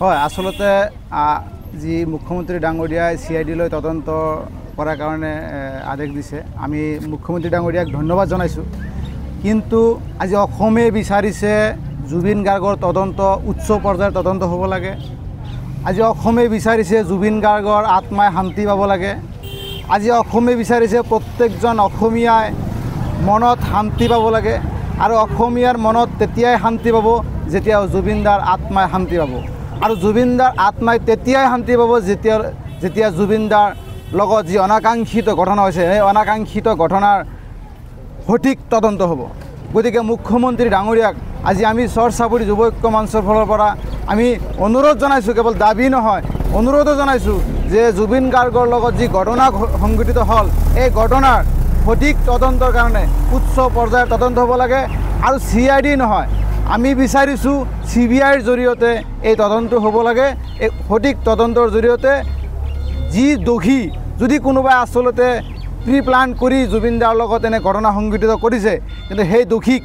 হয় আসলতে যি মুখ্যমন্ত্ৰী ডাঙৰীয়াই CID লৈ তদন্ত কৰাৰ কাৰণে আদেশ দিছে আমি মুখ্যমন্ত্ৰী ডাঙৰীয়াক ধন্যবাদ জনাইছোঁ কিন্তু আজি অসমে বিচাৰিছে জুবিন গাৰ্গৰ তদন্ত উচ্চ পৰ্যায়ৰ তদন্ত হ'ব লাগে আজি অসমে বিচাৰিছে জুবিন গাৰ্গৰ আত্মাই শান্তি পাব লাগে আজি অসমে বিচাৰিছে প্ৰত্যেকজন অসমীয়াই মনত শান্তি পাব লাগে আৰু অসমীয়াৰ মনত তেতিয়াই শান্তি পাব যেতিয়া জুবিনদাৰ আত্মাই শান্তি পাব আৰু জুবিনদাৰ আত্মাই তেতিয়াই শান্তি পাব যেতিয়া জুবিনদাৰ লগত যি অনাকাংক্ষিত ঘটনা হৈছে সেই অনাকাংক্ষিত ঘটনাৰ সঠিক তদন্ত হ'ব গতিকে মুখ্যমন্ত্ৰী ডাঙৰীয়াক আজি আমি চৰ চাপৰি যুৱ ঐক্য মঞ্চৰ ফালৰ পৰা আমি অনুৰোধ জনাইছোঁ কেৱল দাবী নহয় অনুৰোধো জনাইছোঁ যে জুবিন গাৰ্গৰ লগত যি ঘটনা সংঘটিত হ'ল এই ঘটনাৰ সঠিক তদন্তৰ কাৰণে উচ্চ পৰ্যায়ৰ তদন্ত হ'ব লাগে আৰু CID নহয় আমি বিচাৰিছোঁ CBIৰ জৰিয়তে এই তদন্ত হ'ব লাগে এই সঠিক তদন্তৰ জৰিয়তে যি দোষী যদি কোনোবাই আচলতে প্ৰিপ্লান কৰি জুবিনদাৰ লগত এনে ঘটনা সংঘটিত কৰিছে কিন্তু সেই দোষীক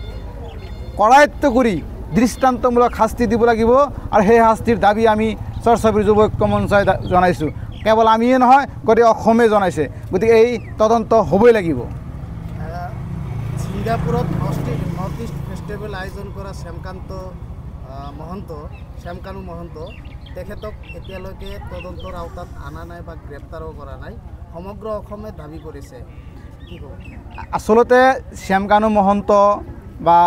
কৰায়ত্ব কৰি দৃষ্টান্তমূলক শাস্তি দিব লাগিব আৰু সেই শাস্তিৰ দাবী আমি চৰ চাপৰি যুৱ ঐক্য মঞ্চই জনাইছোঁ কেৱল আমিয়ে নহয় গোটেই অসমে জনাইছে গতিকে এই তদন্ত হ'বই লাগিব ছিংগাপুৰত নৰ্থ ইষ্ট ফেষ্টিভেল আয়োজন কৰা শ্যামকানু মহন্ত তেখেতক এতিয়ালৈকে তদন্তৰ আওতাত অনা নাই বা গ্ৰেপ্তাৰো কৰা নাই সমগ্ৰ অসমে দাবী কৰিছে কি ক'ব আচলতে শ্যামকানু মহন্ত বা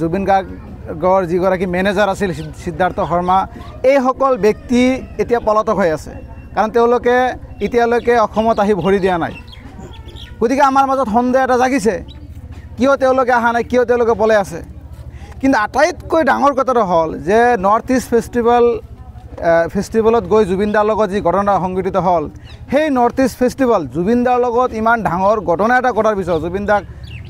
জুবিন গাৰ্গৰ যিগৰাকী মেনেজাৰ আছিল সিদ্ধাৰ্থ শৰ্মা এইসকল ব্যক্তি এতিয়া পলাতক হৈ আছে কাৰণ তেওঁলোকে এতিয়ালৈকে অসমত আহি ভৰি দিয়া নাই গতিকে আমাৰ মাজত সন্দেহ এটা জাগিছে কিয় তেওঁলোকে অহা নাই কিয় তেওঁলোকে পলাই আছে কিন্তু আটাইতকৈ ডাঙৰ কথাটো হ'ল যে নৰ্থ ইষ্ট ফেষ্টিভেলত গৈ জুবিনদাৰ লগত যি ঘটনা সংঘটিত হ'ল সেই নৰ্থ ইষ্ট ফেষ্টিভেল জুবিনদাৰ লগত ইমান ডাঙৰ ঘটনা এটা কৰাৰ পিছত জুবিনদাক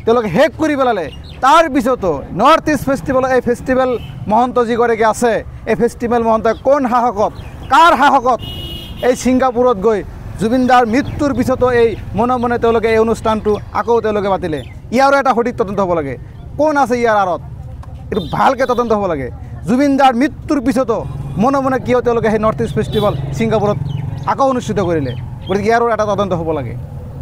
তেওঁলোকে শেষ কৰি পেলালে তাৰ পিছতো নৰ্থ ইষ্ট ফেষ্টিভেল এই ফেষ্টিভেল মহন্ত যিগৰাকী আছে এই ফেষ্টিভেল মহন্ত কোন সাহসত কাৰ সাহসত এই ছিংগাপুৰত গৈ জুবিনদাৰ মৃত্যুৰ পিছতো এই মনে মনে তেওঁলোকে এই অনুষ্ঠানটো আকৌ তেওঁলোকে পাতিলে ইয়াৰো এটা সঠিক তদন্ত হ'ব লাগে কোন আছে ইয়াৰ আঁৰত এইটো ভালকৈ তদন্ত হ'ব লাগে জুবিনদাৰ মৃত্যুৰ পিছতো মনে মনে কিয় তেওঁলোকে সেই নৰ্থ ইষ্ট ফেষ্টিভেল ছিংগাপুৰত আকৌ অনুষ্ঠিত কৰিলে গতিকে ইয়াৰো এটা তদন্ত হ'ব লাগে